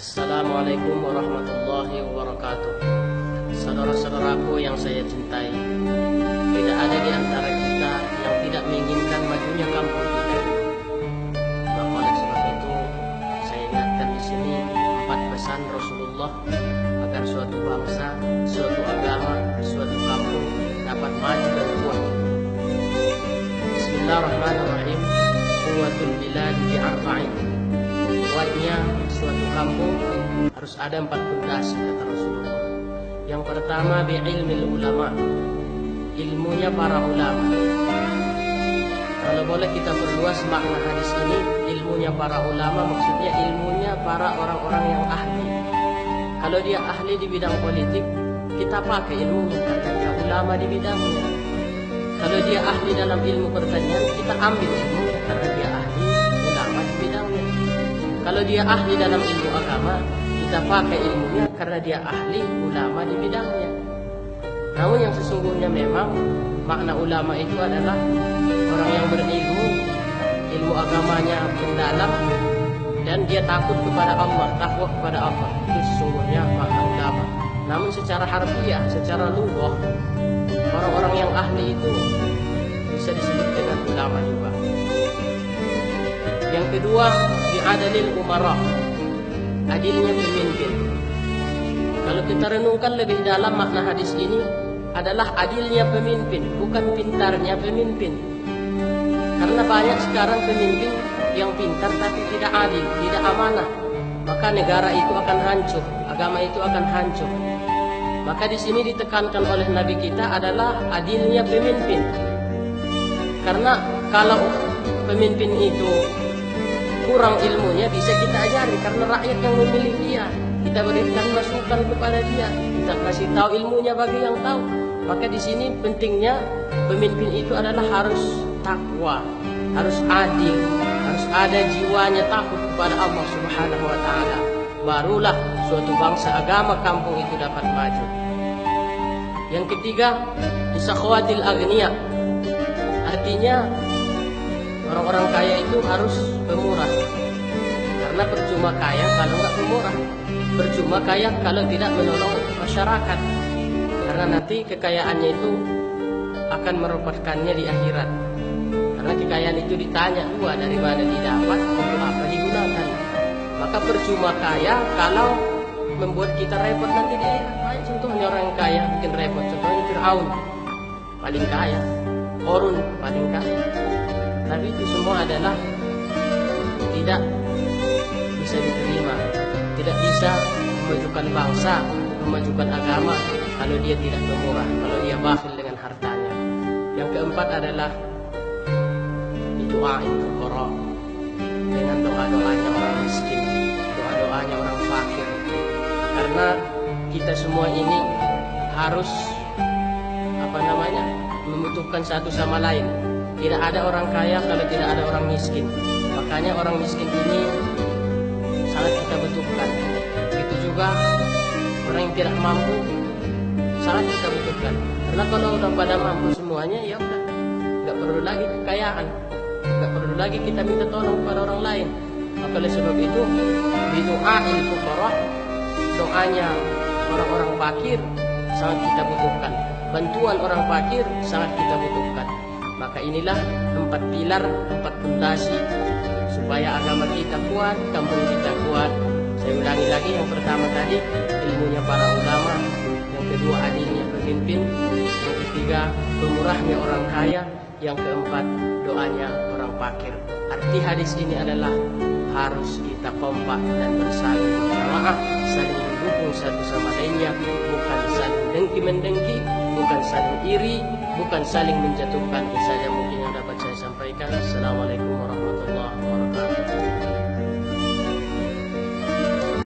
Assalamualaikum warahmatullahi wabarakatuh. Saudara-saudaraku yang saya cintai, tidak ada di antara kita yang tidak menginginkan majunya kampung kita ini. Maka oleh sebab itu, saya ingatkan di sini 4 pesan Rasulullah agar suatu bangsa, suatu agama, suatu kampung dapat maju dan kuat. Bismillahirrahmanirrahim. Quwwatul bilad bi arba'in. Kuatnya suatu kampung harus ada 4 pondasi, kata Rasulullah. Yang pertama bi'ilmil ulama, ilmunya para ulama. Kalau boleh kita perluas makna hadis ini, ilmunya para ulama maksudnya ilmunya para orang-orang yang ahli. Kalau dia ahli di bidang politik, kita pakai ilmunya karena dia ulama di bidangnya. Kalau dia ahli dalam ilmu pertanian, kita ambil ilmunya karena dia ahli ulama di bidangnya. Kalau dia ahli dalam ilmu agama, kita pakai ilmunya karena dia ahli ulama di bidangnya. Namun yang sesungguhnya memang makna ulama itu adalah orang yang berilmu, ilmu agamanya mendalam, dan dia takut kepada Allah, takwa kepada Allah. Itu sesungguhnya makna ulama. Namun secara harfiah, secara lughah, orang-orang yang ahli itu bisa disebut dengan ulama juga. Yang kedua, bi'adalil umara, adilnya pemimpin. Kalau kita renungkan lebih dalam makna hadis ini adalah adilnya pemimpin, bukan pintarnya pemimpin. Karena banyak sekarang pemimpin yang pintar tapi tidak adil, tidak amanah. Maka negara itu akan hancur, agama itu akan hancur. Maka di sini ditekankan oleh Nabi kita adalah adilnya pemimpin. Karena kalau pemimpin itu kurang ilmunya, bisa kita ajari karena rakyat yang memilih dia. Kita berikan masukan kepada dia, kita kasih tahu ilmunya bagi yang tahu. Maka di sini pentingnya pemimpin itu adalah harus takwa, harus adil, harus ada jiwanya takut kepada Allah Subhanahu wa taala. Barulah suatu bangsa, agama, kampung itu dapat maju. Yang ketiga, bisakhwatil agniya. Artinya orang-orang kaya itu harus pemurah. Karena percuma kaya kalau nggak pemurah, percuma kaya kalau tidak menolong masyarakat. Karena nanti kekayaannya itu akan merepotkannya di akhirat. Karena kekayaan itu ditanya dua, dari mana didapat, untuk apa digunakan. Maka percuma kaya kalau membuat kita repot nanti di akhirat. Contohnya orang yang kaya bikin repot. Contohnya Fir'aun, paling kaya. Qarun, paling kaya. Tapi itu semua adalah tidak bisa diterima, tidak bisa memajukan bangsa, memajukan agama kalau dia tidak pemurah, kalau dia bakhil dengan hartanya. Yang keempat adalah doa itu fuqara, dengan doa-doanya orang miskin, doa-doanya orang fakir. Karena kita semua ini harus membutuhkan satu sama lain. Tidak ada orang kaya kalau tidak ada orang miskin. Makanya orang miskin ini sangat kita butuhkan. Begitu juga orang yang tidak mampu sangat kita butuhkan. Karena kalau udah pada mampu semuanya, ya udah, nggak perlu lagi kekayaan, nggak perlu lagi kita minta tolong kepada orang lain. Maka oleh sebab itu, bidu'ail fuqara, doanya orang-orang fakir sangat kita butuhkan. Bantuan orang fakir sangat kita butuhkan. Maka inilah 4 pilar, 4 pondasi supaya agama kita kuat, kampung kita kuat. Saya ulangi lagi, yang pertama tadi ilmunya para ulama, yang kedua adilnya pemimpin, yang ketiga pemurahnya orang kaya, yang keempat doanya orang fakir. Arti hadis ini adalah harus kita kompak dan bersaling berjamaah, saling mendukung satu sama lainnya, bukan saling dengki-mendengki, bukan saling iri, bukan saling menjatuhkan. Itu saja mungkin yang dapat saya sampaikan. Assalamualaikum warahmatullahi wabarakatuh.